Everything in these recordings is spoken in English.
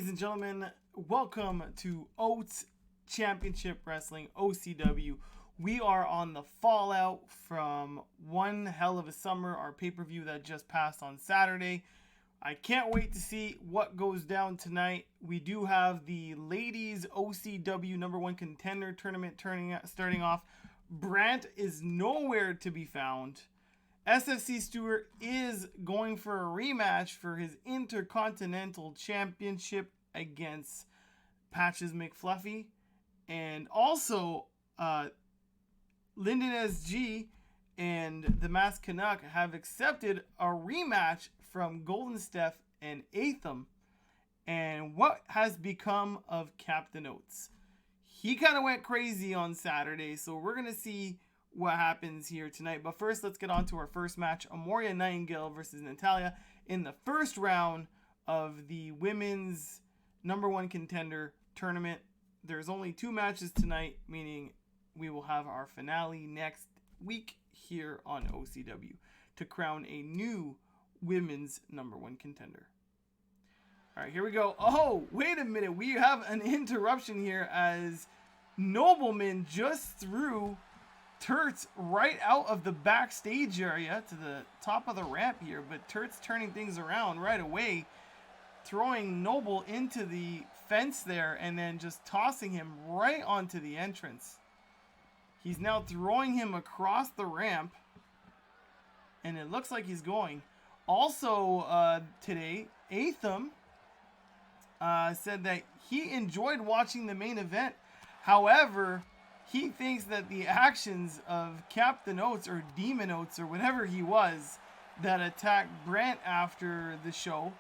Ladies and gentlemen, welcome to Oats Championship Wrestling, OCW. We are on the fallout from one hell of a summer, our pay-per-view that just passed on Saturday. I can't wait to see what goes down tonight. We do have the ladies OCW number one contender tournament starting off. Brant is nowhere to be found. SFC Stewart is going for a rematch for his Intercontinental Championship against Patches McFluffy. And also, Lyndon SG and the Masked Canuck have accepted a rematch from Golden Steph and Atham. And what has become of Captain Oats? He kind of went crazy on Saturday, so we're going to see what happens here tonight. But first, let's get on to our first match. Amoria Nightingale versus Natalia in the first round of the women's number one contender tournament. There's only two matches tonight, meaning we will have our finale next week here on OCW to crown a new women's number one contender. All right, here we go. Oh, wait a minute. We have an interruption here as Nobleman just threw Turts right out of the backstage area to the top of the ramp here, but Turts turning things around right away, throwing Noble into the fence there and then just tossing him right onto the entrance. He's now throwing him across the ramp, and it looks like he's going. Also, today, Atham said that he enjoyed watching the main event. However, he thinks that the actions of Captain Oats or Demon Oats or whatever he was that attacked Brant after the show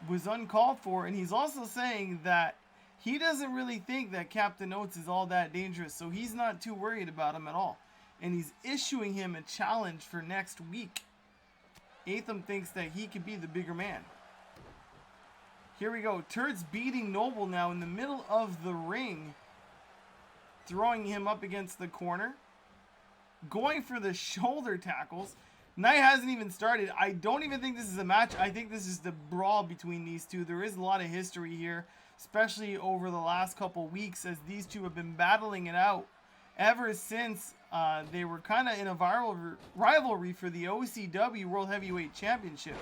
was uncalled for. And he's also saying that he doesn't really think that Captain Oats is all that dangerous, so he's not too worried about him at all. And he's issuing him a challenge for next week. Atham thinks that he could be the bigger man. Here we go. Turt's beating Noble now in the middle of the ring, throwing him up against the corner, going for the shoulder tackles. Night hasn't even started. I don't even think this is a match. I think this is the brawl between these two. There is a lot of history here, especially over the last couple weeks as these two have been battling it out ever since they were kind of in a rivalry for the OCW World Heavyweight Championship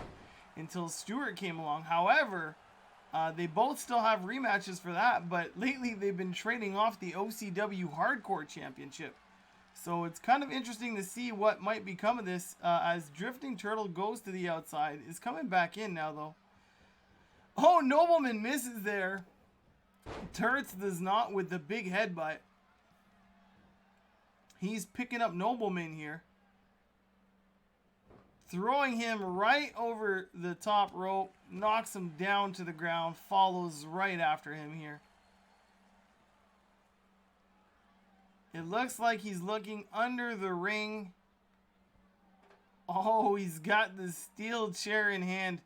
until Stewart came along. However, they both still have rematches for that, but lately they've been trading off the OCW Hardcore Championship. So it's kind of interesting to see what might become of this as Drifting Turtle goes to the outside. Is coming back in now, though. Oh, Nobleman misses there. Turts does not with the big headbutt. He's picking up Nobleman here, throwing him right over the top rope, knocks him down to the ground, follows right after him here. It looks like he's looking under the ring. Oh, he's got the steel chair in hand.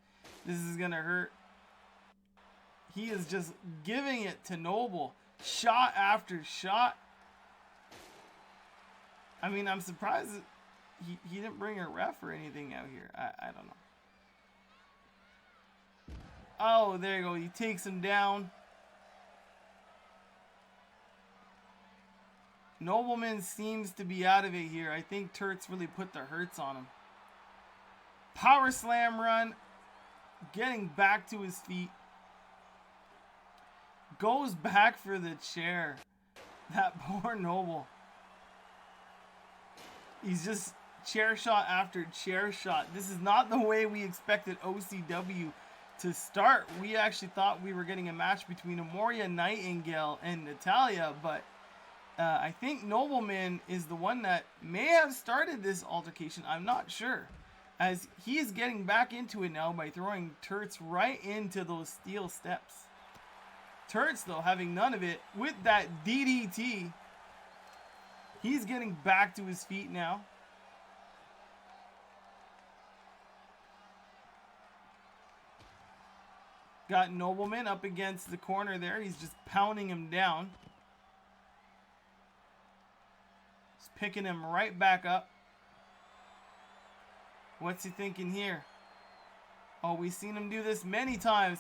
This is going to hurt. He is just giving it to Noble. Shot after shot. I mean, I'm surprised that he didn't bring a ref or anything out here. I don't know. Oh, there you go. He takes him down. Nobleman seems to be out of it here. I think Turts really put the hurts on him. Power slam run. Getting back to his feet. Goes back for the chair. That poor Noble. He's just chair shot after chair shot. This is not the way we expected OCW to start. We actually thought we were getting a match between Amoria Nightingale and Natalia, but I think Nobleman is the one that may have started this altercation. I'm not sure, as he is getting back into it now by throwing Turts right into those steel steps. Turts, though, having none of it with that DDT. He's getting back to his feet now. Got Nobleman up against the corner there. He's just pounding him down. He's picking him right back up. What's he thinking here? Oh, we've seen him do this many times.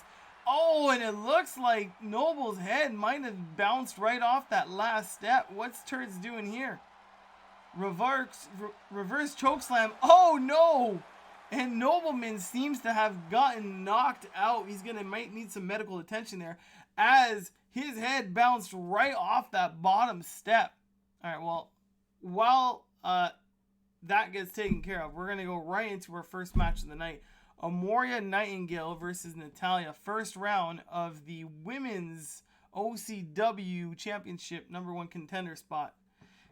Oh, and it looks like Noble's head might have bounced right off that last step. What's Turds doing here? Reverse chokeslam. Oh no! And Nobleman seems to have gotten knocked out. Might need some medical attention there, as his head bounced right off that bottom step. All right, well, while that gets taken care of, we're gonna go right into our first match of the night. Amoria Nightingale versus Natalia. First round of the women's OCW Championship #1 contender spot.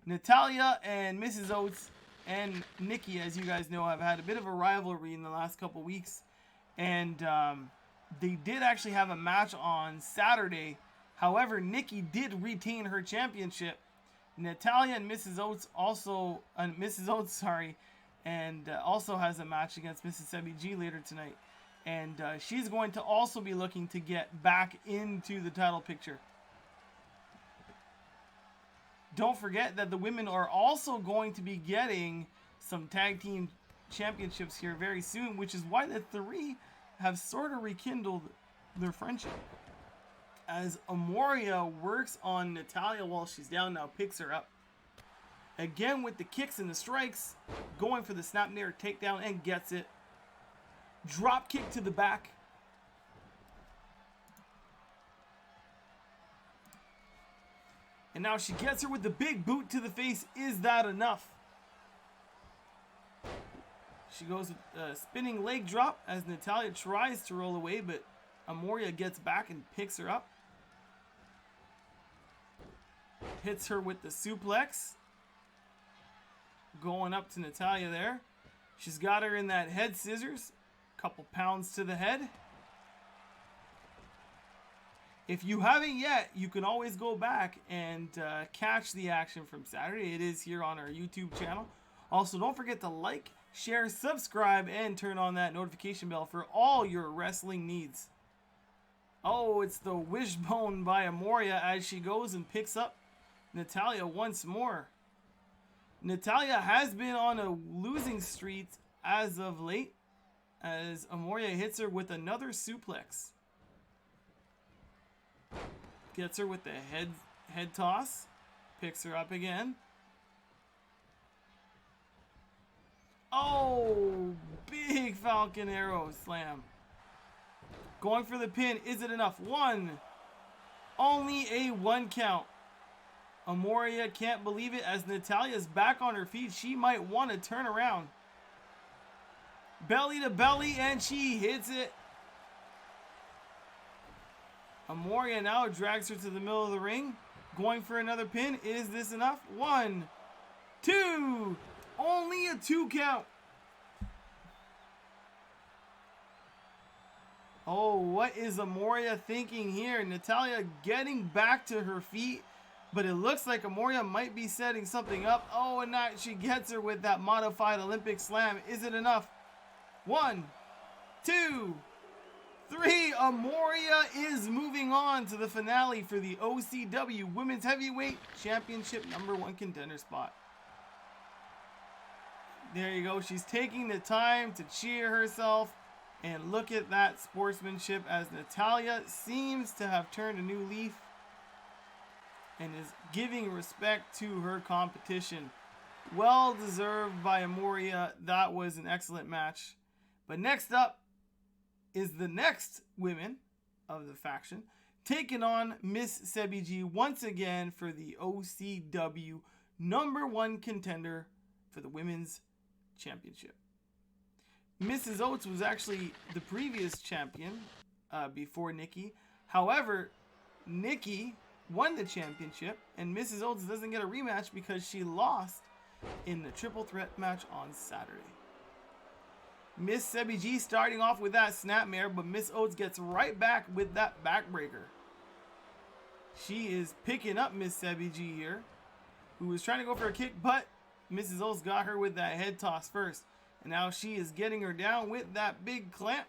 Natalia and Mrs. Oats and Nikki, as you guys know, have had a bit of a rivalry in the last couple weeks. And they did actually have a match on Saturday. However, Nikki did retain her championship. Natalia and Mrs. Oats also, also has a match against Mississippi G later tonight. And she's going to also be looking to get back into the title picture. Don't forget that the women are also going to be getting some tag team championships here very soon, which is why the three have sort of rekindled their friendship. As Amoria works on Natalia while she's down, now picks her up. Again with the kicks and the strikes, going for the snap near takedown and gets it. Drop kick to the back. And now she gets her with the big boot to the face. Is that enough? She goes with a spinning leg drop as Natalia tries to roll away, but Amoria gets back and picks her up. Hits her with the suplex. Going up to Natalia there. She's got her in that head scissors. Couple pounds to the head. If you haven't yet, you can always go back and catch the action from Saturday. It is here on our YouTube channel. Also, don't forget to like, share, subscribe, and turn on that notification bell for all your wrestling needs. Oh, it's the wishbone by Amoria as she goes and picks up Natalia once more. Natalia has been on a losing streak as of late, as Amoria hits her with another suplex. Gets her with the head toss. Picks her up again. Oh, big Falcon Arrow slam. Going for the pin. Is it enough? One. Only a 1 count. Amoria can't believe it as Natalia's back on her feet. She might want to turn around. Belly to belly, and she hits it. Amoria now drags her to the middle of the ring. Going for another pin. Is this enough? 1, 2. Only a 2 count. Oh, what is Amoria thinking here? Natalia getting back to her feet, but it looks like Amoria might be setting something up. Oh, and now she gets her with that modified Olympic slam. Is it enough? 1, 2, 3. Amoria is moving on to the finale for the OCW Women's Heavyweight Championship #1 contender spot. There you go. She's taking the time to cheer herself. And look at that sportsmanship as Natalia seems to have turned a new leaf and is giving respect to her competition. Well deserved by Amoria. That was an excellent match. But next up is the next women of the faction taking on Miss Sebi G once again for the OCW #1 contender for the Women's Championship. Mrs. Oats was actually the previous champion before Nikki. However, Nikki won the championship and Mrs. Oats doesn't get a rematch because she lost in the triple threat match on Saturday. Miss Sebi G starting off with that snapmare, but Miss Oats gets right back with that backbreaker. She is picking up Miss Sebi G here, who was trying to go for a kick, but Mrs. Oats got her with that head toss first. And now she is getting her down with that big clamp.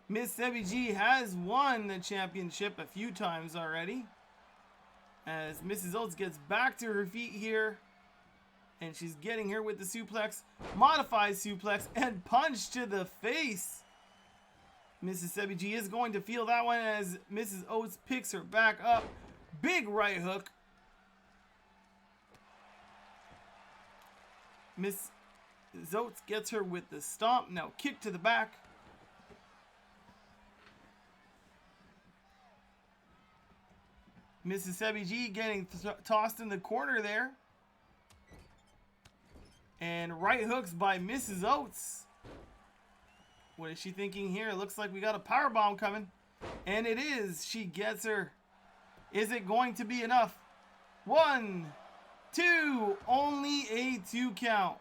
Miss Sebi G has won the championship a few times already. As Mrs. Oats gets back to her feet here. And she's getting her with the suplex. Modified suplex and punch to the face. Mississippi G is going to feel that one as Mrs. Oats picks her back up. Big right hook. Miss Oats gets her with the stomp. Now kick to the back. Mississippi G getting tossed in the corner there. And right hooks by Mrs. Oats. What is she thinking here? It looks like we got a power bomb coming. And it is. She gets her. Is it going to be enough? 1, 2. Only a 2 count.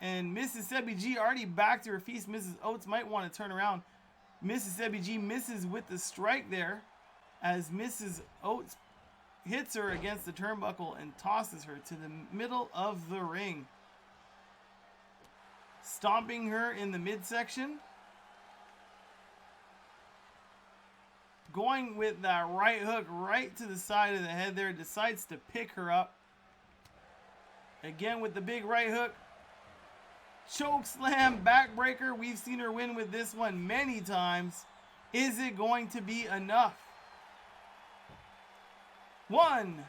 And Mississippi G already back to her feet. Mrs. Oats might want to turn around. Mississippi G misses with the strike there, as Mrs. Oats hits her against the turnbuckle and tosses her to the middle of the ring. Stomping her in the midsection. Going with that right hook right to the side of the head there. Decides to pick her up. Again with the big right hook. Choke slam, backbreaker. We've seen her win with this one many times. Is it going to be enough? 1.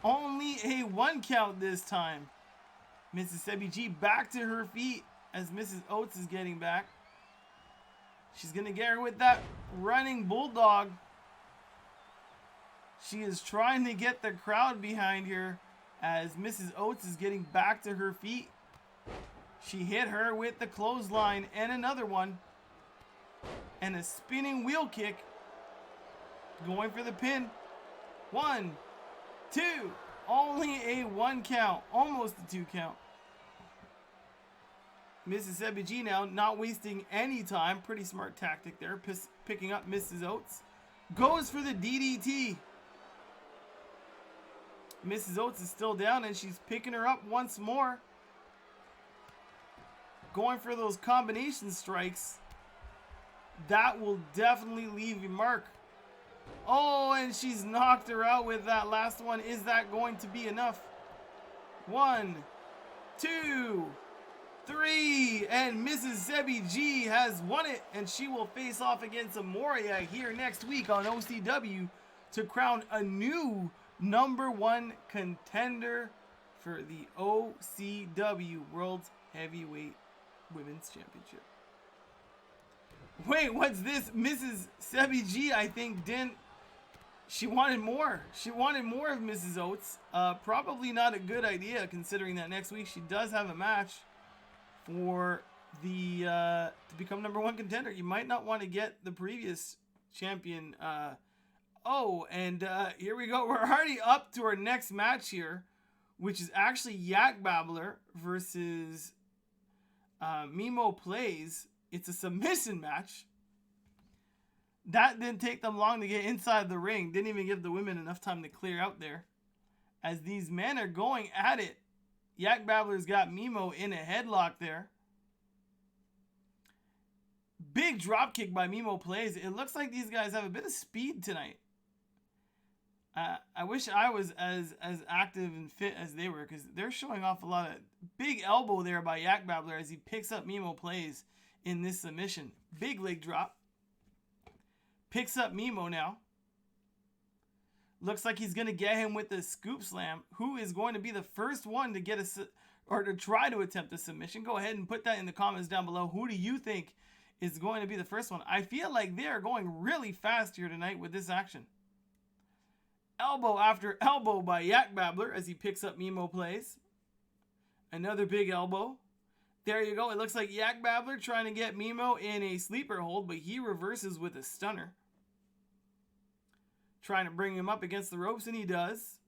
Only a 1 count this time. Mississippi G back to her feet as Mrs. Oats is getting back. She's going to get her with that running bulldog. She is trying to get the crowd behind her as Mrs. Oats is getting back to her feet. She hit her with the clothesline and another one. And a spinning wheel kick. Going for the pin. 1, 2. Only a 1 count. Almost a 2 count. Mississippi G now not wasting any time. Pretty smart tactic there. Picking up Mrs. Oats. Goes for the DDT. Mrs. Oats is still down and she's picking her up once more. Going for those combination strikes. That will definitely leave a mark. Oh, and she's knocked her out with that last one. Is that going to be enough? 1, 2, 3. And Mississippi G has won it. And she will face off against Amoria here next week on OCW to crown a new #1 contender for the OCW World Heavyweight Women's Championship. Wait, what's this? Mrs. Sebby G, I think, didn't... She wanted more. She wanted more of Mrs. Oats. Probably not a good idea, considering that next week she does have a match for the to become #1 contender. You might not want to get the previous champion. Here we go. We're already up to our next match here, which is actually Yak Babbler versus Mimo Plays. It's a submission match. That didn't take them long to get inside the ring. Didn't even give the women enough time to clear out there. As these men are going at it. Yak Babbler's got Mimo in a headlock there. Big drop kick by Mimo Plays. It looks like these guys have a bit of speed tonight. I wish I was as active and fit as they were, because they're showing off a lot of big elbow there by Yak Babbler as he picks up Mimo Plays in this submission. Big leg drop. Picks up Mimo now. Looks like he's going to get him with the scoop slam. Who is going to be the first one to get to try to attempt a submission? Go ahead and put that in the comments down below. Who do you think is going to be the first one? I feel like they are going really fast here tonight with this action. Elbow after elbow by Yak Babbler as he picks up Mimo Plays. Another big elbow. There you go. It looks like Yak Babbler trying to get Mimo in a sleeper hold, but he reverses with a stunner. Trying to bring him up against the ropes, and he does.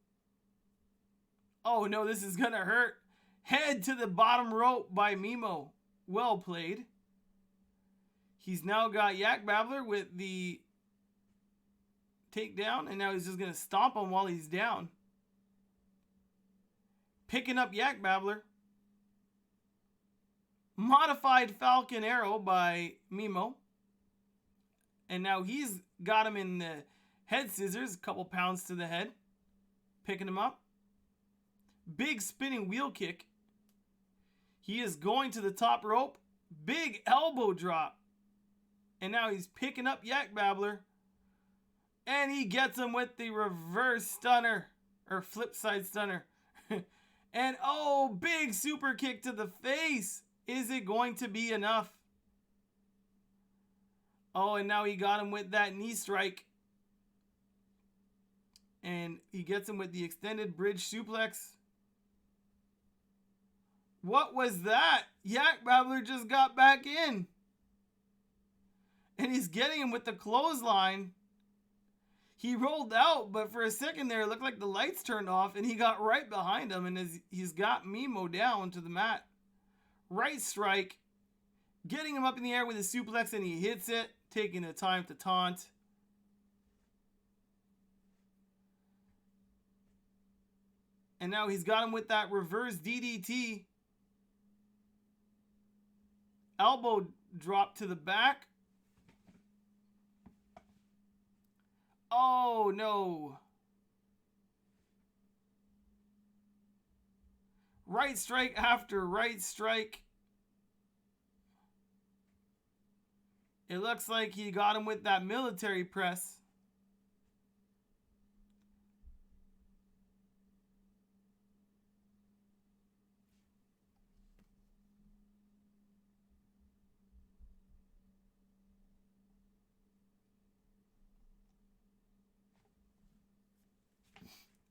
Oh no, this is going to hurt. Head to the bottom rope by Mimo. Well played. He's now got Yak Babbler with the takedown, and now he's just going to stomp him while he's down. Picking up Yak Babbler. Modified Falcon Arrow by Mimo. And now he's got him in the head scissors, a couple pounds to the head. Picking him up. Big spinning wheel kick. He is going to the top rope. Big elbow drop. And now he's picking up Yak Babbler. And he gets him with the reverse stunner. Or flip side stunner. And oh, big super kick to the face. Is it going to be enough? Oh, and now he got him with that knee strike. And he gets him with the extended bridge suplex. What was that? Yak Babbler just got back in. And he's getting him with the clothesline. He rolled out, but for a second there, it looked like the lights turned off, and he got right behind him, and he's got Mimo down to the mat. Right strike. Getting him up in the air with a suplex, and he hits it, taking the time to taunt. And now he's got him with that reverse DDT. Elbow drop to the back. Oh, no. Right strike after right strike. It looks like he got him with that military press.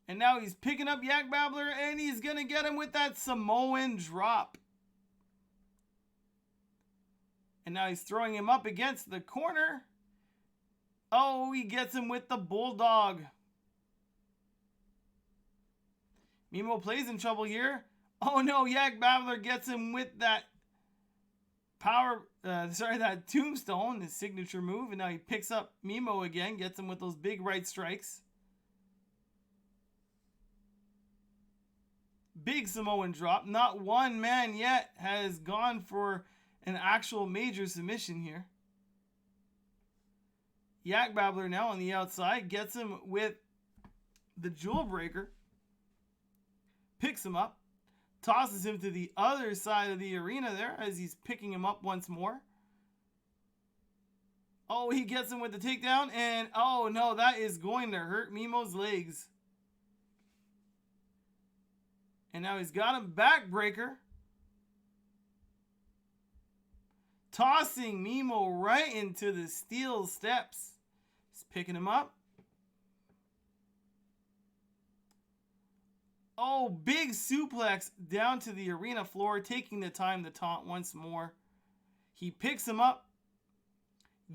And now he's picking up Yak Babbler, and he's going to get him with that Samoan drop. And now he's throwing him up against the corner. Oh, he gets him with the Bulldog. Mimo plays in trouble here. Oh no, Yak Babbler gets him with that that tombstone, his signature move. And now he picks up Mimo again, gets him with those big right strikes. Big Samoan drop. Not one man yet has gone for an actual major submission here. Yak Babbler now on the outside. Gets him with the Jewel Breaker. Picks him up. Tosses him to the other side of the arena there as he's picking him up once more. Oh, he gets him with the takedown. And oh no, that is going to hurt Mimo's legs. And now he's got him backbreaker. Tossing Mimo right into the steel steps. He's picking him up. Oh, big suplex down to the arena floor, taking the time to taunt once more. He picks him up.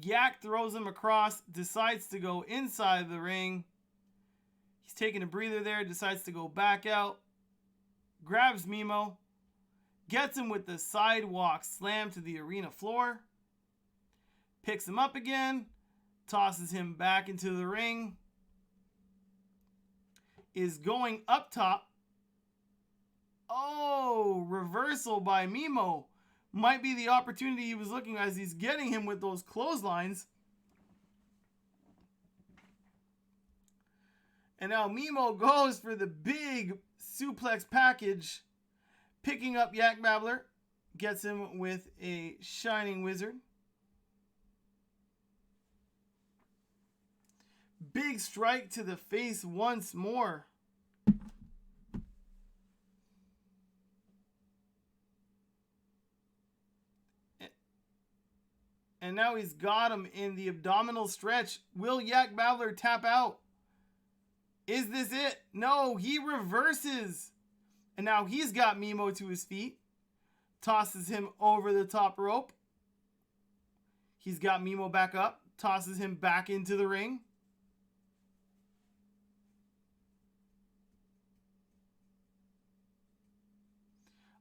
Yak throws him across, decides to go inside the ring. He's taking a breather there, decides to go back out. Grabs Mimo, gets him with the sidewalk slam to the arena floor, picks him up again, tosses him back into the ring, is going up top. Oh, reversal by Mimo. Might be the opportunity he was looking at as he's getting him with those clotheslines. And now Mimo goes for the big suplex package, picking up Yak Babbler, gets him with a Shining Wizard. Big strike to the face once more. And now he's got him in the abdominal stretch. Will Yak Babbler tap out? Is this it? No, he reverses. And now he's got Mimo to his feet. Tosses him over the top rope. He's got Mimo back up. Tosses him back into the ring.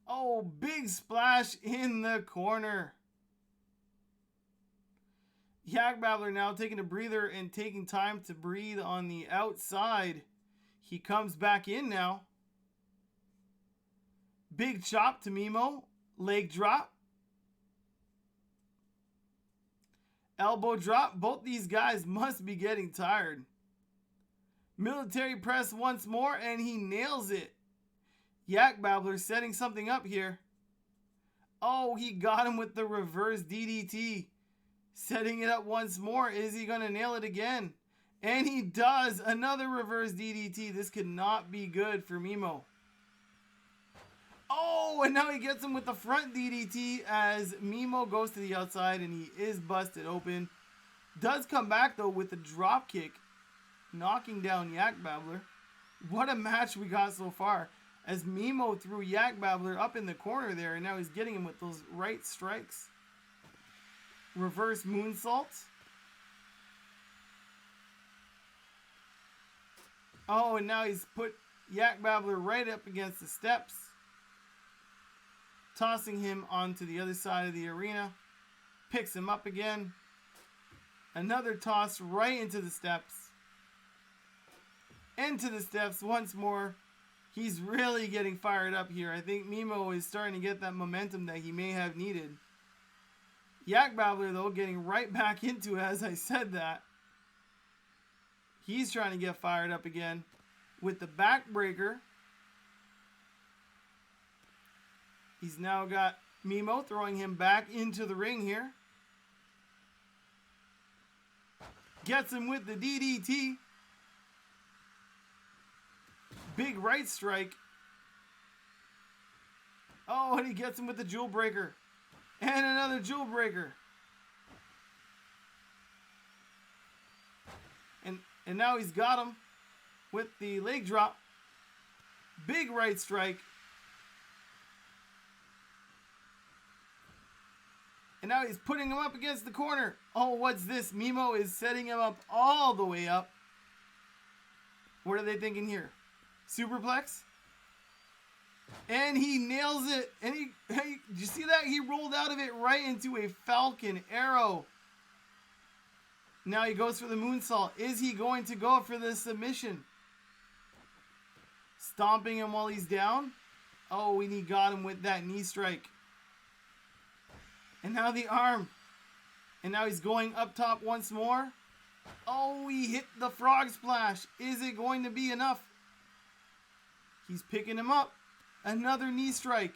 Oh, big splash in the corner. Yak Babbler now taking a breather and taking time to breathe on the outside. He comes back in now. Big chop to Mimo. Leg drop. Elbow drop. Both these guys must be getting tired. Military press once more, and he nails it. Yak Babbler setting something up here. Oh, he got him with the reverse DDT. Setting it up once more. Is he going to nail it again? And he does. Another reverse DDT. This could not be good for Mimo. Oh, and now he gets him with the front DDT as Mimo goes to the outside and he is busted open. Does come back though with the drop kick, knocking down Yak Babbler. What a match we got so far as Mimo threw Yak Babbler up in the corner there, and now he's getting him with those right strikes. Reverse moonsault. Oh, and now he's put Yak Babbler right up against the steps, tossing him onto the other side of the arena. Picks him up again. Another toss right into the steps. Into the steps once more. He's really getting fired up here. I think Mimo is starting to get that momentum that he may have needed. Yak Babbler, though, getting right back into it as I said that. He's trying to get fired up again with the backbreaker. He's now got Mimo throwing him back into the ring here. Gets him with the DDT. Big right strike. Oh, and he gets him with the jewel breaker. And another jewel breaker. And now he's got him with the leg drop. Big right strike. And now he's putting him up against the corner. Oh, what's this? Mimo is setting him up all the way up. What are they thinking here? Superplex? And he nails it. And did you see that? He rolled out of it right into a Falcon Arrow. Now he goes for the moonsault. Is he going to go for the submission? Stomping him while he's down. Oh, and he got him with that knee strike. And now the arm. And now he's going up top once more. Oh, he hit the frog splash. Is it going to be enough? He's picking him up. Another knee strike.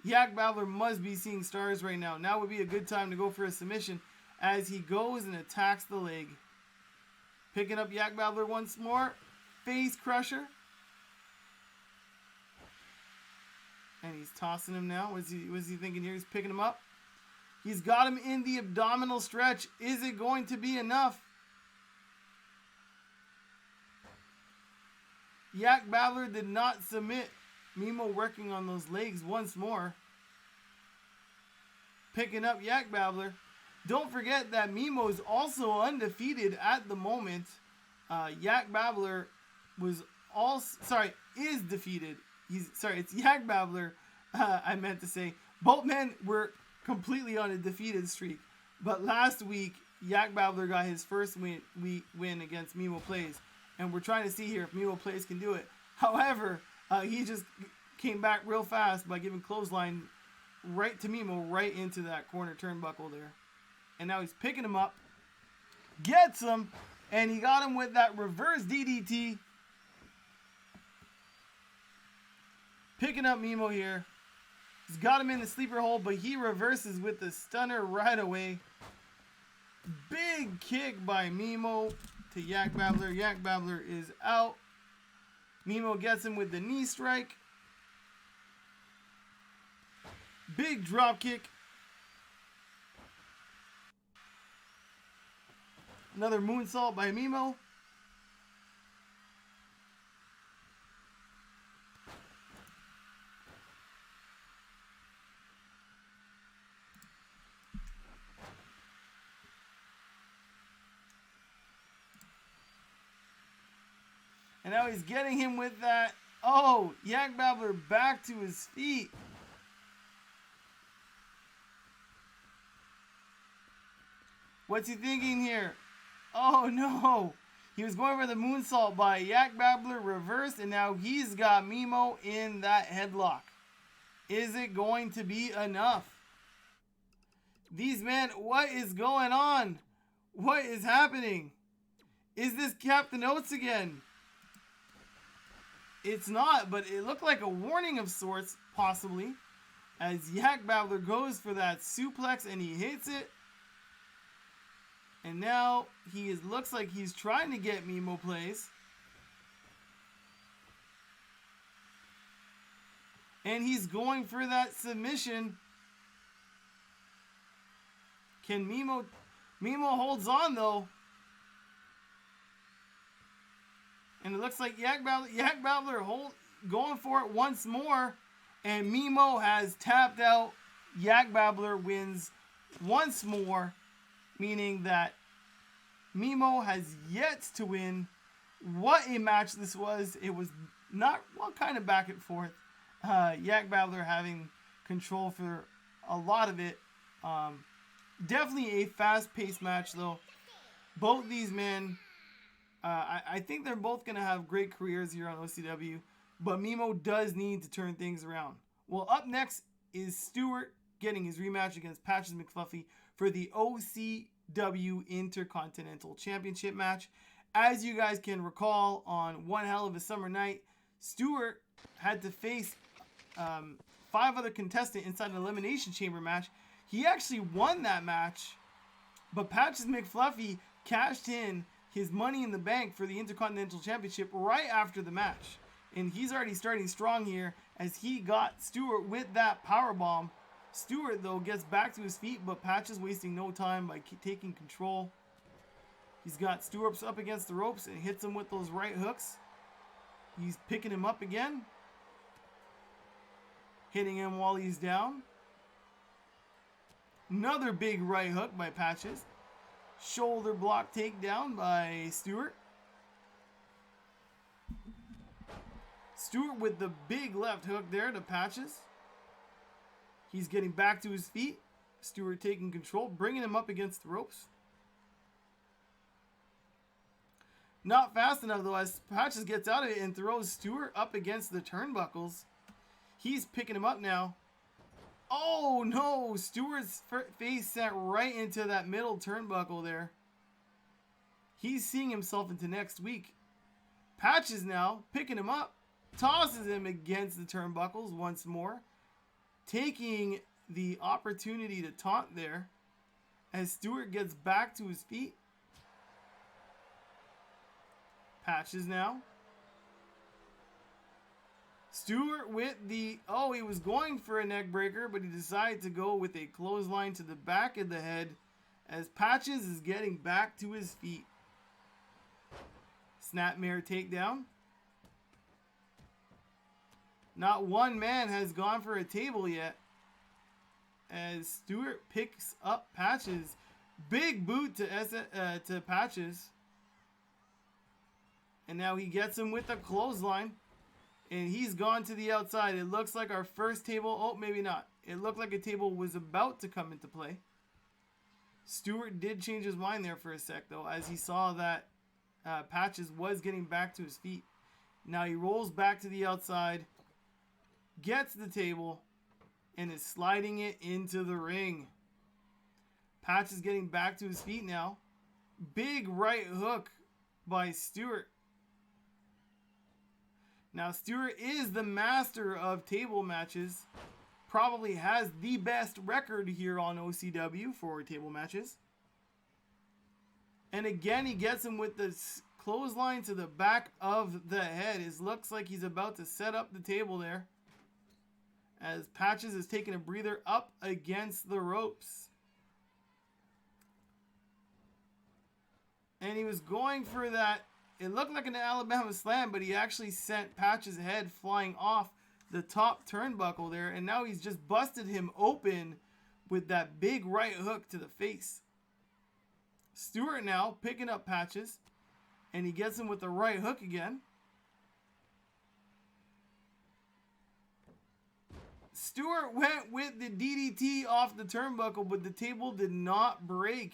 Yak Babbler must be seeing stars right now. Now would be a good time to go for a submission as he goes and attacks the leg. Picking up Yak Babbler once more. Face crusher. And he's tossing him now. What's he thinking here? He's picking him up. He's got him in the abdominal stretch. Is it going to be enough? Yak Babbler did not submit. Mimo working on those legs once more. Picking up Yak Babbler. Don't forget that Mimo is also undefeated at the moment. Yak Babbler is defeated. It's Yak Babbler. I meant to say both men were completely on a defeated streak. But last week, Yak Babbler got his first win against Mimo Plays. And we're trying to see here if Mimo Plays can do it. However, he just came back real fast by giving clothesline right to Mimo, right into that corner turnbuckle there. And now he's picking him up. Gets him. And he got him with that reverse DDT. Picking up Mimo here. He's got him in the sleeper hold, but he reverses with the stunner right away. Big kick by Mimo to Yak Babbler. Yak Babbler is out. Mimo gets him with the knee strike. Big drop kick. Another moonsault by Mimo. And now he's getting him with that. Oh, Yak Babbler back to his feet. What's he thinking here? Oh no. He was going for the moonsault by Yak Babbler reverse, and now he's got Mimo in that headlock. Is it going to be enough? These men, what is going on? What is happening? Is this Captain Oats again? It's not, but it looked like a warning of sorts, possibly, as Yak Babbler goes for that suplex and he hits it. And now looks like he's trying to get Mimo plays. And he's going for that submission. Can Mimo holds on though. And it looks like Yak Babbler going for it once more. And Mimo has tapped out. Yak Babbler wins once more, meaning that Mimo has yet to win. What a match this was. It was not, well, kind of back and forth. Yak Babbler having control for a lot of it. Definitely a fast-paced match, though. Both these men, I think they're both going to have great careers here on OCW. But Mimo does need to turn things around. Well, up next is Stewart getting his rematch against Patches McFluffy for the OCW Intercontinental Championship match. As you guys can recall, on One Hell of a Summer Night, Stewart had to face 5 other contestants inside an Elimination Chamber match. He actually won that match, but Patches McFluffy cashed in his Money in the Bank for the Intercontinental Championship right after the match. And he's already starting strong here as he got Stewart with that powerbomb. Stewart, though, gets back to his feet, but Patches wasting no time by taking control. He's got Stewart up against the ropes and hits him with those right hooks. He's picking him up again. Hitting him while he's down. Another big right hook by Patches. Shoulder block takedown by Stewart. Stewart with the big left hook there to Patches. He's getting back to his feet. Stewart taking control, bringing him up against the ropes. Not fast enough, though, as Patches gets out of it and throws Stewart up against the turnbuckles. He's picking him up now. Oh, no. Stewart's face sent right into that middle turnbuckle there. He's seeing himself into next week. Patches now picking him up. Tosses him against the turnbuckles once more. Taking the opportunity to taunt there as Stewart gets back to his feet. Patches now. Stewart with the... Oh, he was going for a neck breaker, but he decided to go with a clothesline to the back of the head as Patches is getting back to his feet. Snapmare takedown. Not one man has gone for a table yet as Stewart picks up Patches. Big boot to Patches. And now he gets him with a clothesline. And he's gone to the outside. It looks like our first table. Oh, maybe not. It looked like a table was about to come into play. Stewart did change his mind there for a sec, though, as he saw that Patches was getting back to his feet. Now he rolls back to the outside. Gets the table. And is sliding it into the ring. Patches getting back to his feet now. Big right hook by Stewart. Now, Stewart is the master of table matches. Probably has the best record here on OCW for table matches. And again, he gets him with the clothesline to the back of the head. It looks like he's about to set up the table there. As Patches is taking a breather up against the ropes. And he was going for that. It looked like an Alabama slam, but he actually sent Patches' head flying off the top turnbuckle there. And now he's just busted him open with that big right hook to the face. Stewart now picking up Patches. And he gets him with the right hook again. Stewart went with the DDT off the turnbuckle, but the table did not break.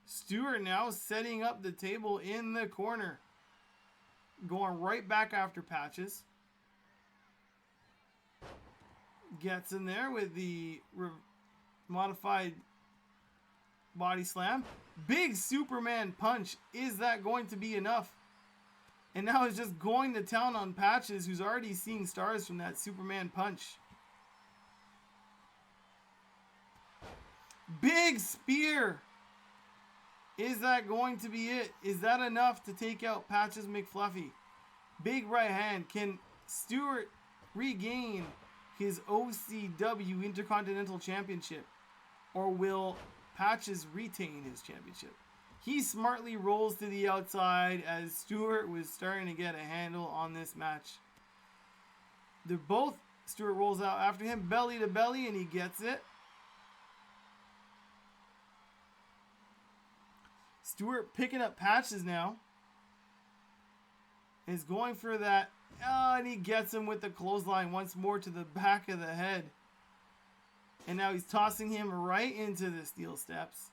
Stewart now setting up the table in the corner. Going right back after Patches. Gets in there with the modified body slam. Big Superman punch. Is that going to be enough? And now he's just going to town on Patches, who's already seeing stars from that Superman punch. Big spear. Is that going to be it? Is that enough to take out Patches McFluffy? Big right hand. Can Stewart regain his OCW Intercontinental Championship? Or will Patches retain his championship? He smartly rolls to the outside as Stewart was starting to get a handle on this match. Stewart rolls out after him, belly to belly, and he gets it. Stewart picking up Patches now. Is going for that. Oh, and he gets him with the clothesline once more to the back of the head. And now he's tossing him right into the steel steps.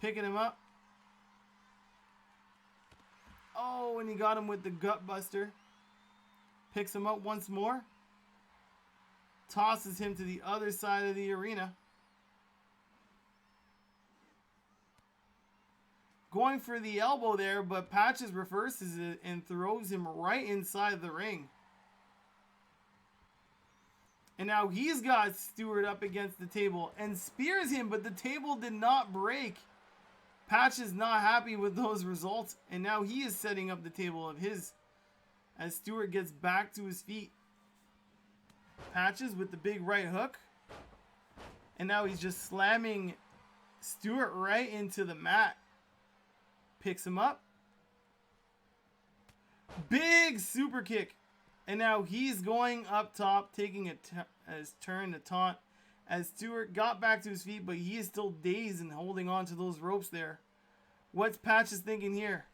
Picking him up. Oh, and he got him with the gut buster. Picks him up once more. Tosses him to the other side of the arena. Going for the elbow there, but Patches reverses it and throws him right inside the ring. And now he's got Stewart up against the table and spears him, but the table did not break. Patches not happy with those results, and now he is setting up the table of his as Stewart gets back to his feet. Patches with the big right hook. And now he's just slamming Stewart right into the mat. Picks him up. Big super kick. And now he's going up top, taking his turn to taunt as Stewart got back to his feet, but he is still dazed and holding on to those ropes there. What's Patches thinking here?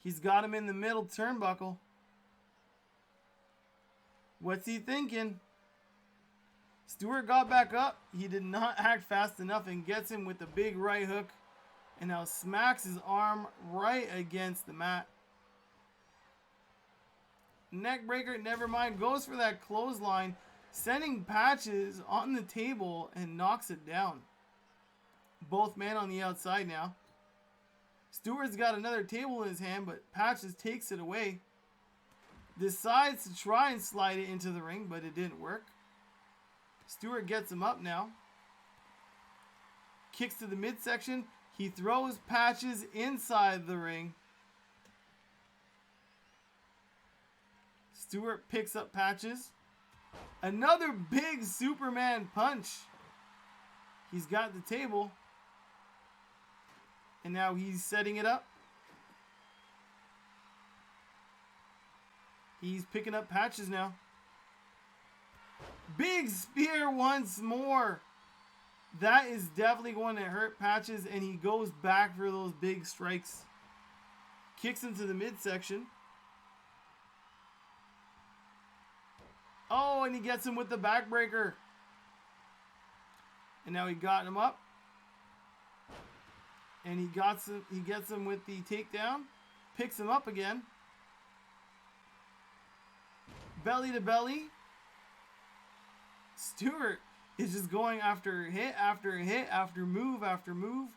He's got him in the middle turnbuckle. What's he thinking? Stewart got back up. He did not act fast enough and gets him with the big right hook. And now smacks his arm right against the mat. Neckbreaker, never mind, goes for that clothesline, sending Patches on the table and knocks it down. Both men on the outside now. Stewart's got another table in his hand, but Patches takes it away. Decides to try and slide it into the ring, but it didn't work. Stewart gets him up now. Kicks to the midsection. He throws Patches inside the ring. Stewart picks up Patches. Another big Superman punch. He's got the table. And now he's setting it up. He's picking up Patches now. Big spear once more. That is definitely going to hurt Patches, and he goes back for those big strikes. Kicks into the midsection. Oh, and he gets him with the backbreaker. And now he got him up. And he gets him with the takedown. Picks him up again. Belly to belly. Stewart is just going after hit after hit after move,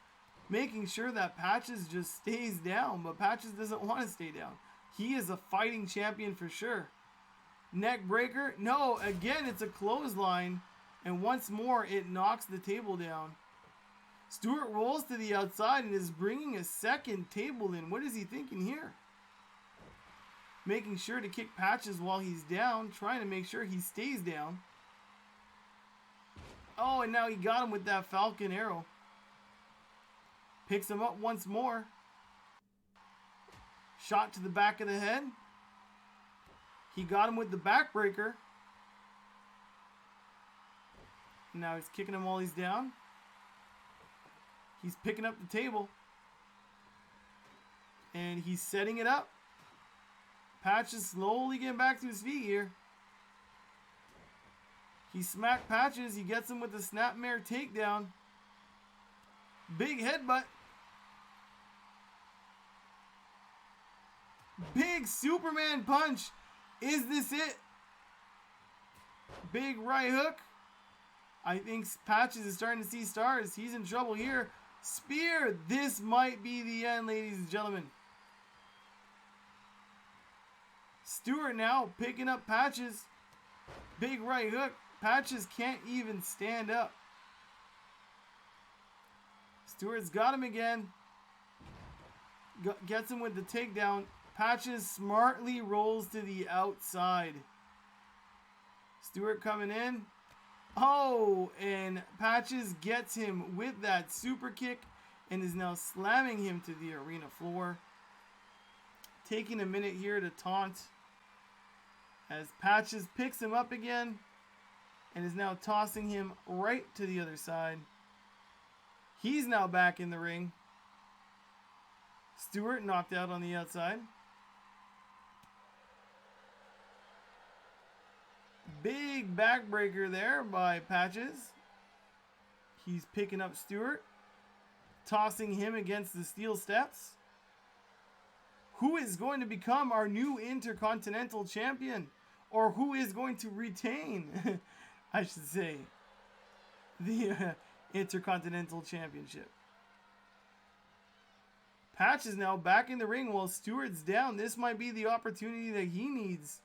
making sure that Patches just stays down, but Patches doesn't want to stay down. He is a fighting champion for sure. Neck breaker, no, again it's a clothesline, and once more it knocks the table down. Stewart rolls to the outside and is bringing a second table in. What is he thinking here? Making sure to kick Patches while he's down, trying to make sure he stays down. Oh, and now he got him with that Falcon Arrow. Picks him up once more. Shot to the back of the head. He got him with the backbreaker. Now he's kicking him while he's down. He's picking up the table. And he's setting it up. Patches slowly getting back to his feet here. He smacked Patches. He gets him with the snapmare takedown. Big headbutt. Big Superman punch. Is this it? Big right hook. I think Patches is starting to see stars. He's in trouble here. Spear. This might be the end, ladies and gentlemen. Stewart now picking up Patches. Big right hook. Patches can't even stand up. Stewart's got him again. Gets him with the takedown. Patches smartly rolls to the outside. Stewart coming in. Oh, and Patches gets him with that super kick and is now slamming him to the arena floor. Taking a minute here to taunt as Patches picks him up again and is now tossing him right to the other side. He's now back in the ring. Stewart knocked out on the outside. Big backbreaker there by Patches. He's picking up Stewart, tossing him against the steel steps. Who is going to become our new Intercontinental Champion? Or who is going to retain, I should say, the Intercontinental Championship? Patch is now back in the ring while Stewart's down. This might be the opportunity that he needs.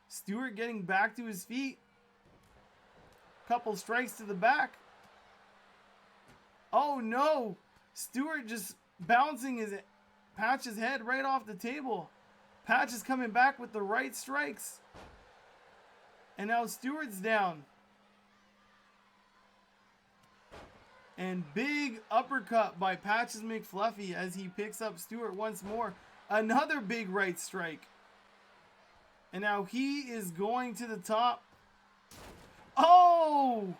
Stewart getting back to his feet. Couple strikes to the back. Oh no! Stewart just bouncing his Patch's head right off the table. Patch is coming back with the right strikes. And now Stewart's down. And big uppercut by Patches McFluffy as he picks up Stewart once more. Another big right strike. And now he is going to the top. Oh!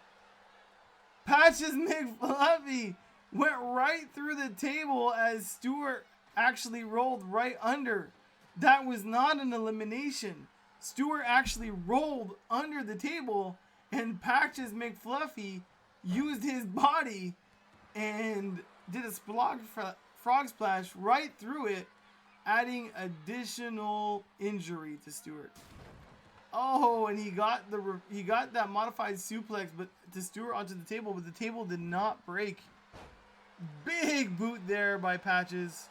Patches McFluffy went right through the table as Stewart actually rolled right under. That was not an elimination. Stewart actually rolled under the table and Patches McFluffy used his body and did a frog splash right through it, adding additional injury to Stewart. Oh, and he got that modified suplex, but to Stewart onto the table, but the table did not break. Big boot there by Patches.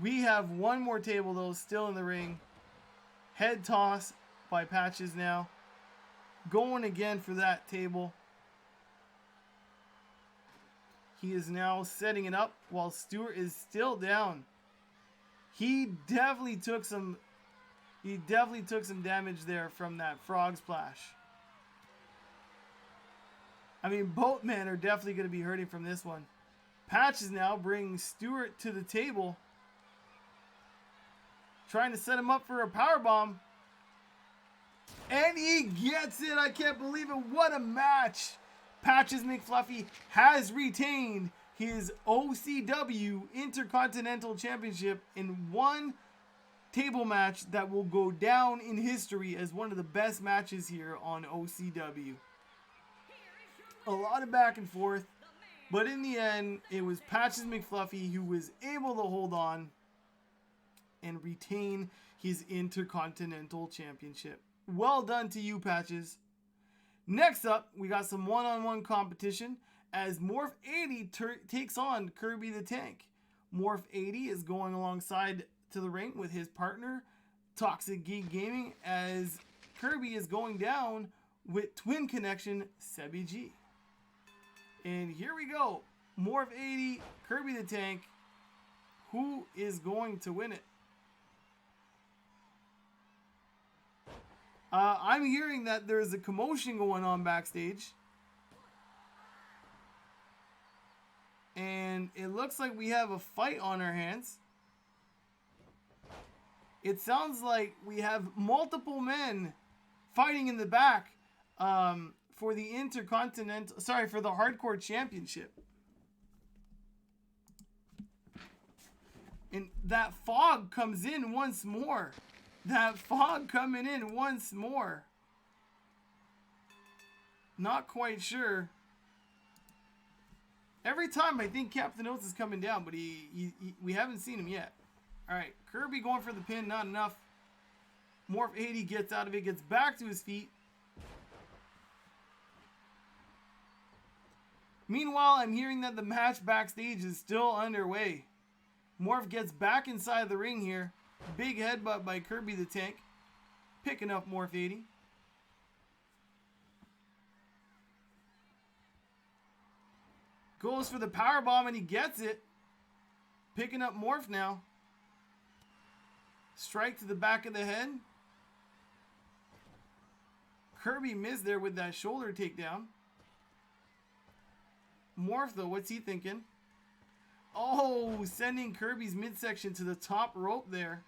We have one more table though, still in the ring. Head toss by Patches now. Going again for that table. He is now setting it up while Stewart is still down. He definitely took some damage there from that frog splash. I mean, both men are definitely going to be hurting from this one. Patches now bringing Stewart to the table. Trying to set him up for a powerbomb. And he gets it. I can't believe it. What a match. Patches McFluffy has retained his OCW Intercontinental Championship in one table match that will go down in history as one of the best matches here on OCW. A lot of back and forth, but in the end, it was Patches McFluffy who was able to hold on and retain his Intercontinental Championship. Well done to you, Patches. Next up, we got some one-on-one competition as Morph 80 takes on Kirby the Tank. Morph 80 is going alongside to the ring with his partner, Toxic Geek Gaming, as Kirby is going down with Twin Connection Sebi G. And here we go. Morph 80, Kirby the Tank. Who is going to win it? I'm hearing that there's a commotion going on backstage. And it looks like we have a fight on our hands. It sounds like we have multiple men fighting in the back for the for the Hardcore Championship. And that fog comes in once more. That fog coming in once more. Not quite sure. Every time I think Captain Oats is coming down, but we haven't seen him yet. Alright, Kirby going for the pin, not enough. Morph 80 gets out of it, gets back to his feet. Meanwhile, I'm hearing that the match backstage is still underway. Morph gets back inside the ring here. Big headbutt by Kirby the Tank. Picking up Morph 80. Goes for the power bomb and he gets it. Picking up Morph now. Strike to the back of the head. Kirby missed there with that shoulder takedown. Morph though, what's he thinking? Oh, sending Kirby's midsection to the top rope there.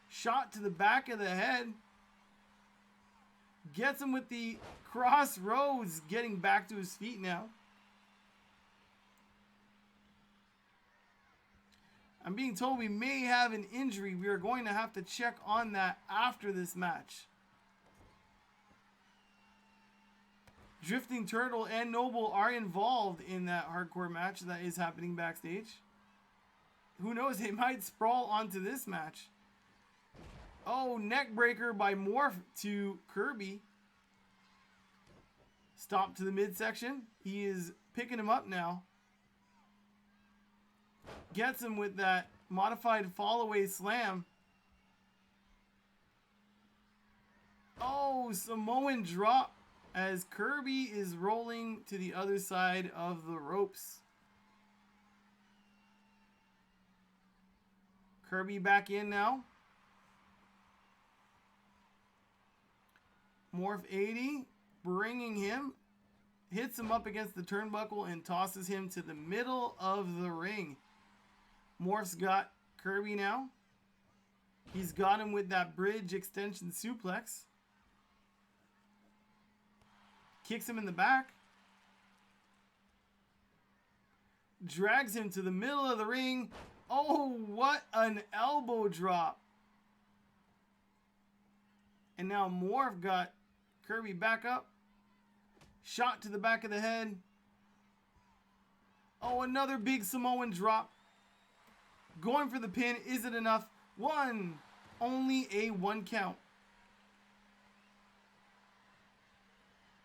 Shot to the back of the head. Gets him with the crossroads, getting back to his feet now. I'm being told we may have an injury. We are going to have to check on that after this match. Drifting Turtle and Noble are involved in that hardcore match that is happening backstage. Who knows? They might sprawl onto this match. Oh, neck breaker by Morph to Kirby. Stomp to the midsection. He is picking him up now. Gets him with that modified fall away slam. Oh, Samoan drop as Kirby is rolling to the other side of the ropes. Kirby back in now. Morph 80, bringing him, hits him up against the turnbuckle and tosses him to the middle of the ring. Morph's got Kirby now. He's got him with that bridge extension suplex. Kicks him in the back. Drags him to the middle of the ring. Oh, what an elbow drop. And now Morph got Kirby back up. Shot to the back of the head. Oh, another big Samoan drop. Going for the pin. Is it enough? One. Only a 1 count.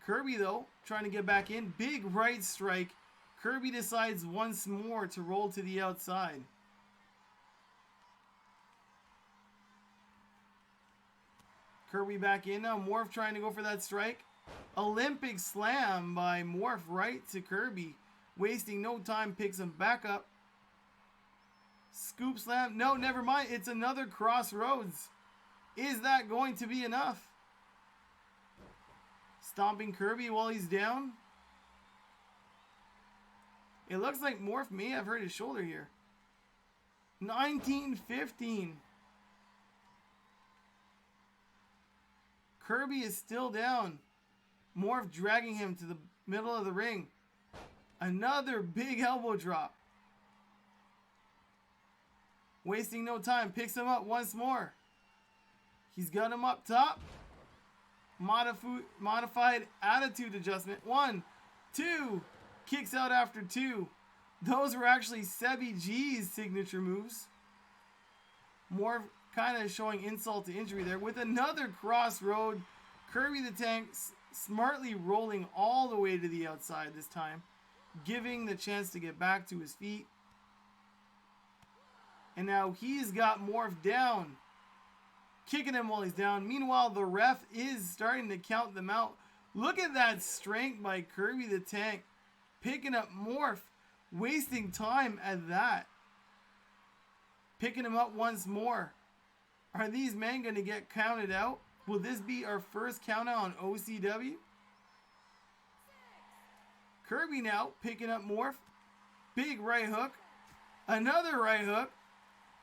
Kirby, though, trying to get back in. Big right strike. Kirby decides once more to roll to the outside. Kirby back in now. Morph trying to go for that strike. Olympic slam by Morph right to Kirby. Wasting no time, picks him back up. Scoop slam. No, never mind. It's another crossroads. Is that going to be enough? Stomping Kirby while he's down. It looks like Morph may have hurt his shoulder here. 19-15. Kirby is still down. Morph dragging him to the middle of the ring. Another big elbow drop. Wasting no time. Picks him up once more. He's got him up top. Modified attitude adjustment. 1, 2. Kicks out after 2. Those were actually Sebi G's signature moves. Morph kind of showing insult to injury there with another crossroad. Kirby the Tank smartly rolling all the way to the outside this time, giving the chance to get back to his feet. And now he's got Morph down, kicking him while he's down. Meanwhile, the ref is starting to count them out. Look at that strength by Kirby the Tank, picking up Morph, wasting time at that. Picking him up once more. Are these men going to get counted out? Will this be our first count out on OCW? Kirby now picking up Morph. Big right hook. Another right hook.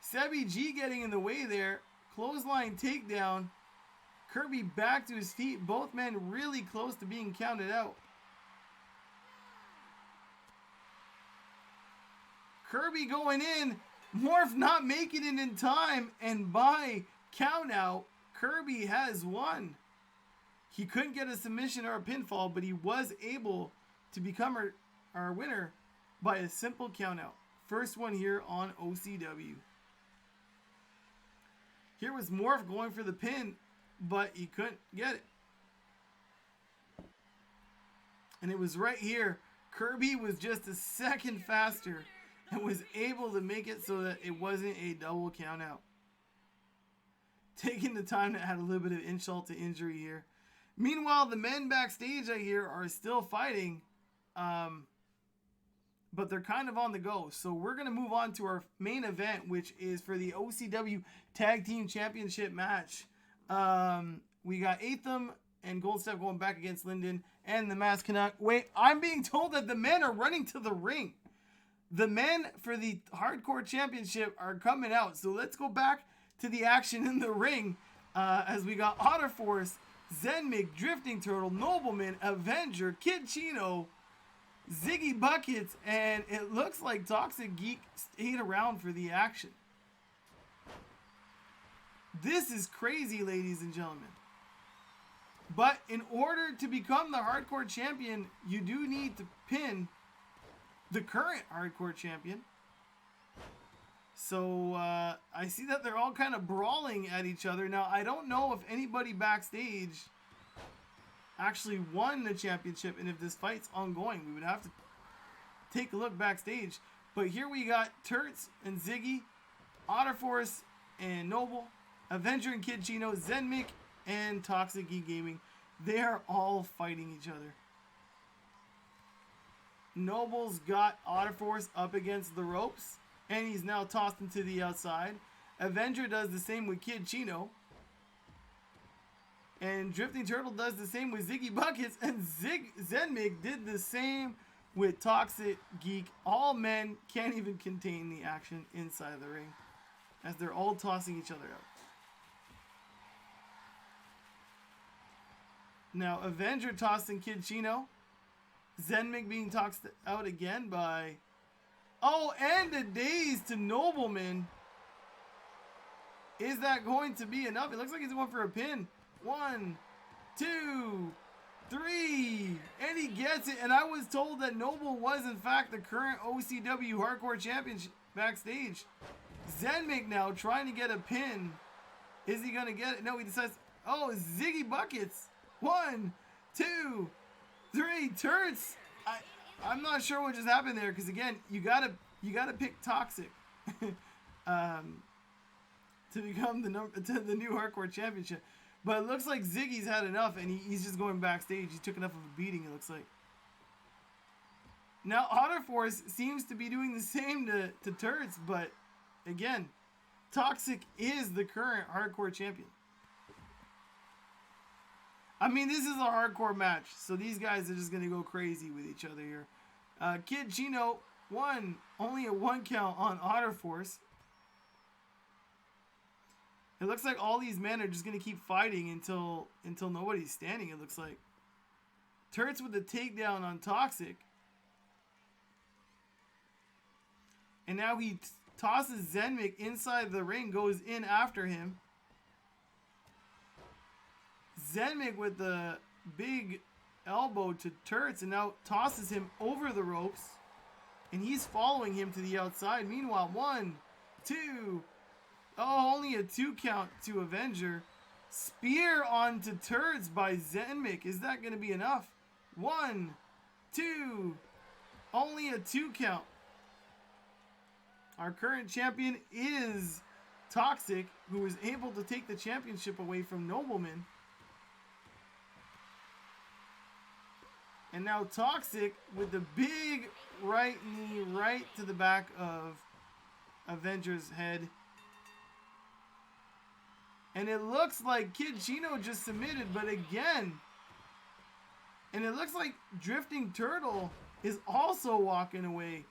Sebi G getting in the way there. Clothesline takedown. Kirby back to his feet. Both men really close to being counted out. Kirby going in. Morph not making it in time. And by count out, Kirby has won. He couldn't get a submission or a pinfall, but he was able to become our winner by a simple count out. First one here on OCW. Here was Morph going for the pin, but he couldn't get it. And it was right here. Kirby was just a second faster and was able to make it so that it wasn't a double count out. taking the time to add a little bit of insult to injury here. Meanwhile, the men backstage, I hear, are still fighting, but they're kind of on the go. So we're going to move on to our main event, which is for the OCW Tag Team Championship match. We got Atham and Goldstep going back against Linden and the Masked Canuck. Wait, I'm being told that the men are running to the ring. The men for the Hardcore Championship are coming out. So let's go back to the action in the ring as we got Otter Force, Zenmig, Drifting Turtle, Nobleman, Avenger, Kid Chino, Ziggy Buckets, and it looks like Toxic Geek stayed around for the action. This is crazy, ladies and gentlemen. But in order to become the Hardcore Champion, you do need to pin the current Hardcore Champion. So I see that they're all kind of brawling at each other. Now, I don't know if anybody backstage actually won the championship, and if this fight's ongoing, we would have to take a look backstage. But here we got Turts and Ziggy, Otter Force and Noble, Avenger and Kid Chino, Zenmik and Toxic Geek Gaming. They are all fighting each other. Noble's got Otter Force up against the ropes, and he's now tossed into the outside. Avenger does the same with Kid Chino. And Drifting Turtle does the same with Ziggy Buckets, and Zenmig did the same with Toxic Geek. All men can't even contain the action inside of the ring as they're all tossing each other out. Now, Avenger tossing Kid Chino. Zenmig being tossed out again by... Oh, and a daze to Nobleman. Is that going to be enough? It looks like he's going for a pin. 1, 2, 3. And he gets it. And I was told that Noble was, in fact, the current OCW Hardcore Champion backstage. Zenmig now trying to get a pin. Is he going to get it? No, he decides... Oh, Ziggy Buckets. 1, 2, 3. Turrets. I'm not sure what just happened there, because again, you gotta pick Toxic to become the new Hardcore Championship. But it looks like Ziggy's had enough, and he's just going backstage. He took enough of a beating, it looks like. Now Otter Force seems to be doing the same to Turrets, but again, Toxic is the current Hardcore Champion. I mean, this is a hardcore match, so these guys are just going to go crazy with each other here. Kid Chino won. Only a 1 count on Otter Force. It looks like all these men are just going to keep fighting until nobody's standing, it looks like. Turrets with the takedown on Toxic. And now he tosses Zenmik inside the ring, goes in after him. Zenmig with the big elbow to Turrets and now tosses him over the ropes. And he's following him to the outside. Meanwhile, 1, 2. Oh, only a 2 count to Avenger. Spear onto Turrets by Zenmig. Is that going to be enough? 1, 2. Only a 2 count. Our current champion is Toxic, who was able to take the championship away from Nobleman. And now Toxic with the big right knee right to the back of Avenger's head. And it looks like Kid Chino just submitted, but again. And it looks like Drifting Turtle is also walking away.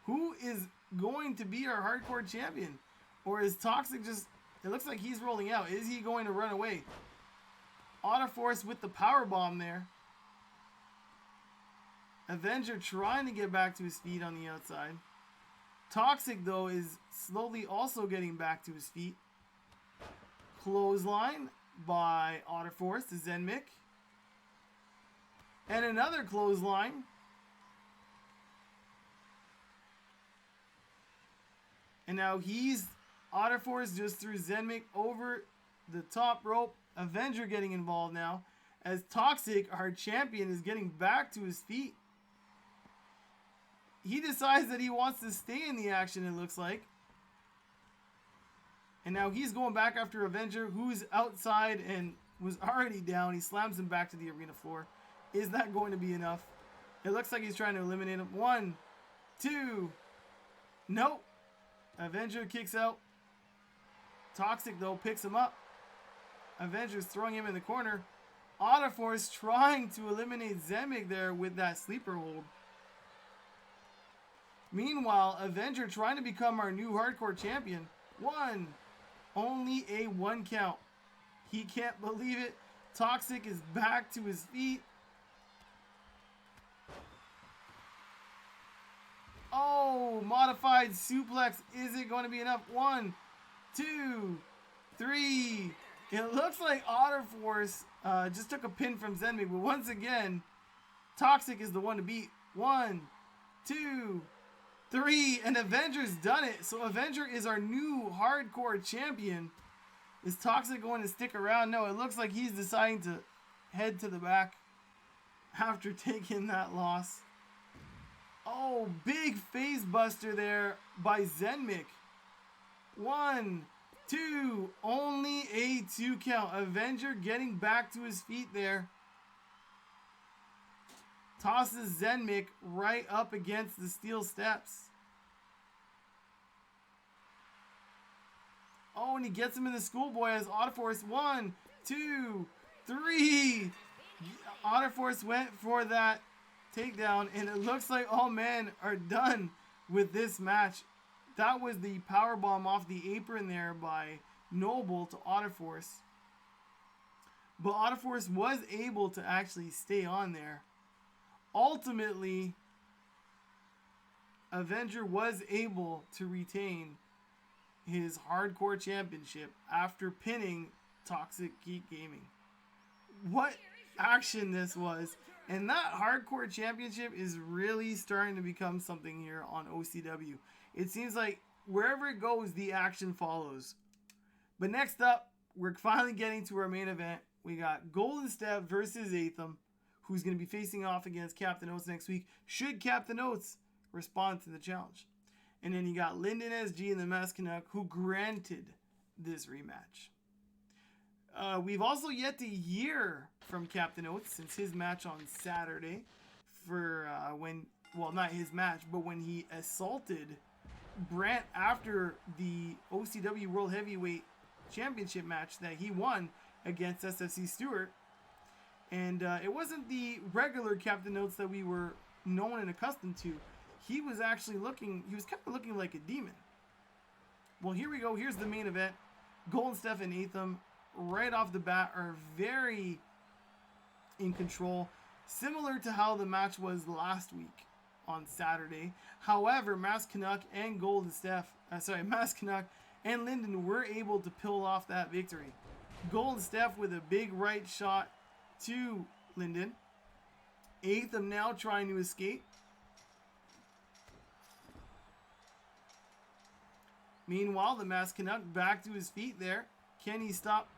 Who is going to be our Hardcore Champion? Or is Toxic just... It looks like he's rolling out. Is he going to run away? Otter Force with the power bomb there. Avenger trying to get back to his feet on the outside. Toxic, though, is slowly also getting back to his feet. Clothesline by Otter Force to Zenmik. And another clothesline. And now Otter Force just threw Zenmik over the top rope. Avenger getting involved now. As Toxic, our champion, is getting back to his feet. he decides that he wants to stay in the action, it looks like. And now he's going back after Avenger, who's outside and was already down. He slams him back to the arena floor. Is that going to be enough? It looks like he's trying to eliminate him. 1, 2. Nope. Avenger kicks out. Toxic, though, picks him up. Avenger's throwing him in the corner. Autoforce trying to eliminate Zenmik there with that sleeper hold. Meanwhile, Avenger trying to become our new hardcore champion. 1. Only a 1 count. He can't believe it. Toxic is back to his feet. Oh, modified suplex. Is it going to be enough? 1, 2, 3. It looks like Autoforce just took a pin from Zenmik, but once again, Toxic is the one to beat. 1, 2, 3, and Avenger's done it. So Avenger is our new hardcore champion. Is Toxic going to stick around? No, it looks like he's deciding to head to the back after taking that loss. Oh, big face buster there by Zenmik. 1, 2, only a 2 count. Avenger getting back to his feet there. Tosses Zenmik right up against the steel steps. Oh, and he gets him in the schoolboy as Autoforce. 1, 2, 3. Autoforce went for that takedown, and it looks like all men are done with this match. That was the powerbomb off the apron there by Noble to Autoforce. But Autoforce was able to actually stay on there. Ultimately, Avenger was able to retain his hardcore championship after pinning Toxic Geek Gaming. What action this was. And that hardcore championship is really starting to become something here on OCW. It seems like wherever it goes, the action follows. But next up, we're finally getting to our main event. We got Golden Step versus Atham, who's going to be facing off against Captain Oats next week, should Captain Oats respond to the challenge. And then you got Lyndon SG and the Masked Canuck, who granted this rematch. We've also yet to hear from Captain Oats since his match on Saturday for not his match, but when he assaulted Brant after the OCW World Heavyweight Championship match that he won against SFC Stewart. And it wasn't the regular Captain Oats that we were known and accustomed to. He was kind of looking like a demon. Well, here we go. Here's the main event. Golden Steph and Atham right off the bat are very in control, similar to how the match was last week on Saturday. However, Masked Canuck and Masked Canuck and Lyndon were able to pull off that victory. Golden Steph with a big right shot to Lyndon. Atham now trying to escape. Meanwhile, the Masked Canuck back to his feet there. Can he stop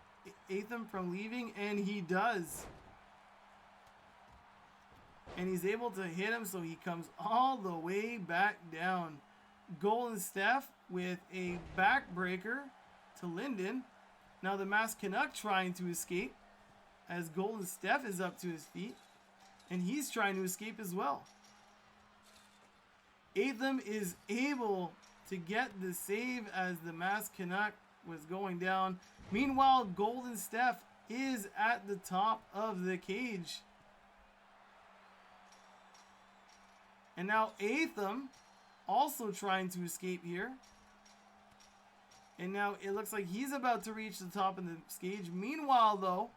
Atham from leaving? And he does. And he's able to hit him, so he comes all the way back down. Golden Steph with a backbreaker to Lyndon. Now the Masked Canuck trying to escape as Golden Steph is up to his feet. And he's trying to escape as well. Atham is able to get the save as the Masked Canuck was going down. Meanwhile, Golden Steph is at the top of the cage. And now Atham also trying to escape here. And now it looks like he's about to reach the top of the stage. Meanwhile, though,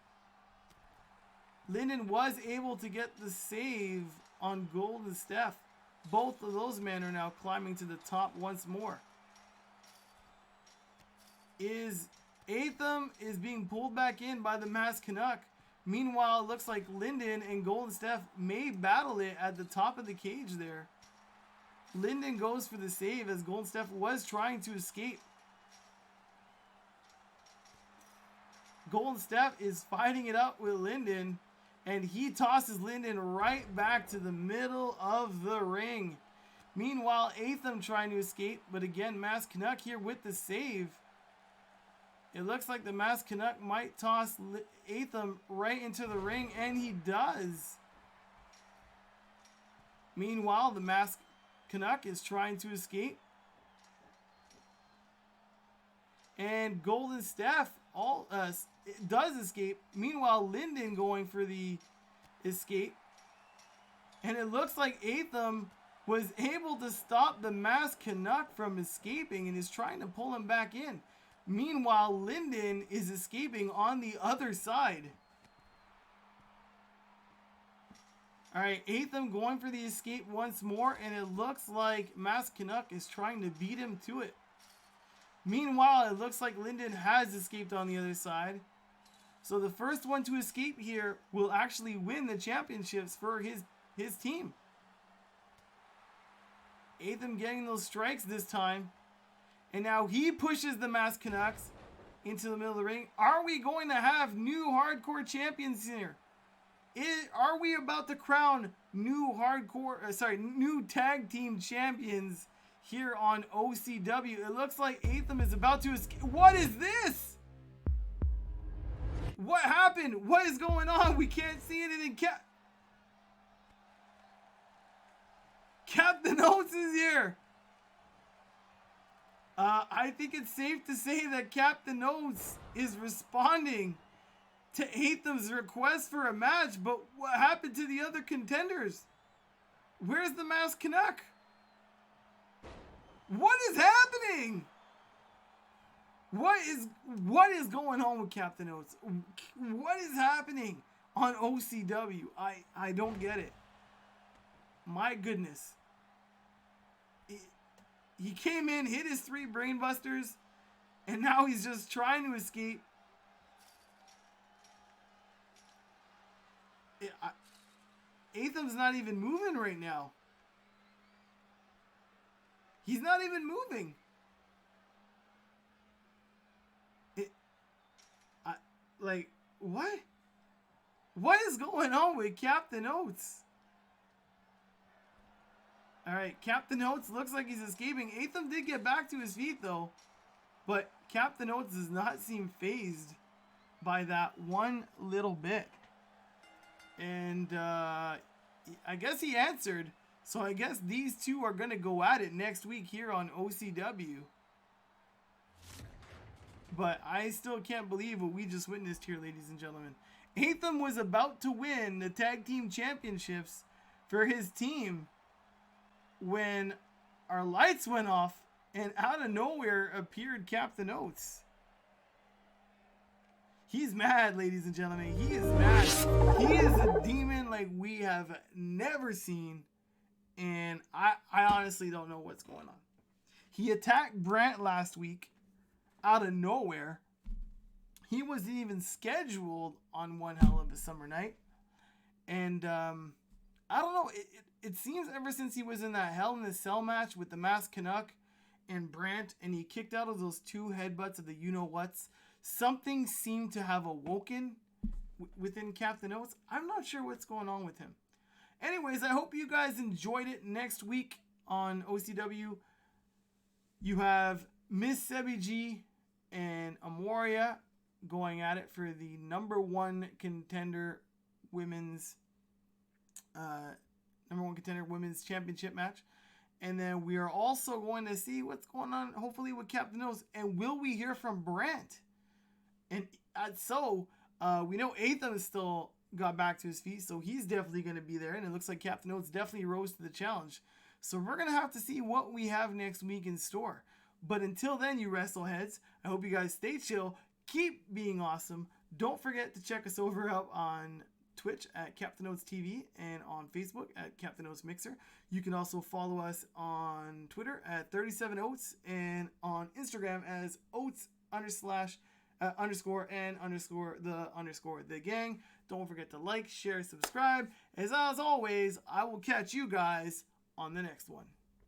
Lyndon was able to get the save on Golden Steph. Both of those men are now climbing to the top once more. Atham is being pulled back in by the Masked Canuck. Meanwhile, it looks like Lyndon and Golden Steph may battle it at the top of the cage there. Lyndon goes for the save as Golden Steph was trying to escape. Golden Steph is fighting it up with Lyndon, and he tosses Lyndon right back to the middle of the ring. Meanwhile, Atham trying to escape, but again, Masked Canuck here with the save. It looks like the Masked Canuck might toss Atham right into the ring, and he does. Meanwhile, the Masked Canuck is trying to escape. And Golden Steph does escape. Meanwhile, Linden going for the escape. And it looks like Atham was able to stop the Masked Canuck from escaping and is trying to pull him back in. Meanwhile, Linden is escaping on the other side. Alright, Atham going for the escape once more, and it looks like Masked Canuck is trying to beat him to it. Meanwhile, it looks like Linden has escaped on the other side. So the first one to escape here will actually win the championships for his team. Atham getting those strikes this time. And now he pushes the Masked Canucks into the middle of the ring. Are we going to have new hardcore champions here? Are we about to crown new tag team champions here on OCW? It looks like Atham is about to escape. What is this? What happened? What is going on? We can't see anything. Captain Oats is here. I think it's safe to say that Captain Oats is responding to Atham's request for a match, but what happened to the other contenders? Where's the Masked Canuck? What is happening? What is going on with Captain Oats? What is happening on OCW? I don't get it. My goodness. He came in, hit his 3 brainbusters, and now he's just trying to escape. Atham's not even moving right now. He's not even moving. Like, what? What is going on with Captain Oats? Alright, Captain Oats looks like he's escaping. Atham did get back to his feet though. But Captain Oats does not seem phased by that one little bit. And I guess he answered. So I guess these two are going to go at it next week here on OCW. But I still can't believe what we just witnessed here, ladies and gentlemen. Atham was about to win the tag team championships for his team when our lights went off and out of nowhere appeared Captain Oats. He's mad, ladies and gentlemen. He is mad. He is a demon like we have never seen. And I honestly don't know what's going on. He attacked Brant last week out of nowhere. He wasn't even scheduled on One Hell of a Summer Night. And I don't know. It seems ever since he was in that Hell in a Cell match with the Masked Canuck and Brant, and he kicked out of those 2 headbutts of the you-know-whats, something seemed to have awoken within Captain Oats. I'm not sure what's going on with him. Anyways, I hope you guys enjoyed it. Next week on OCW, you have Miss Sebi G and Amoria going at it for the #1 contender women's championship match. And then we are also going to see what's going on, hopefully, with Captain Oats. And will we hear from Brant? And we know Atham is still got back to his feet, so he's definitely going to be there. And it looks like Captain Oats definitely rose to the challenge. So we're going to have to see what we have next week in store. But until then, you wrestleheads, I hope you guys stay chill, keep being awesome. Don't forget to check us over out on Twitch at Captain Oats TV and on Facebook at Captain Oats Mixer. You can also follow us on Twitter at 37Oats and on Instagram as Oats_the gang. Don't forget to like, share, subscribe. As always, I will catch you guys on the next one.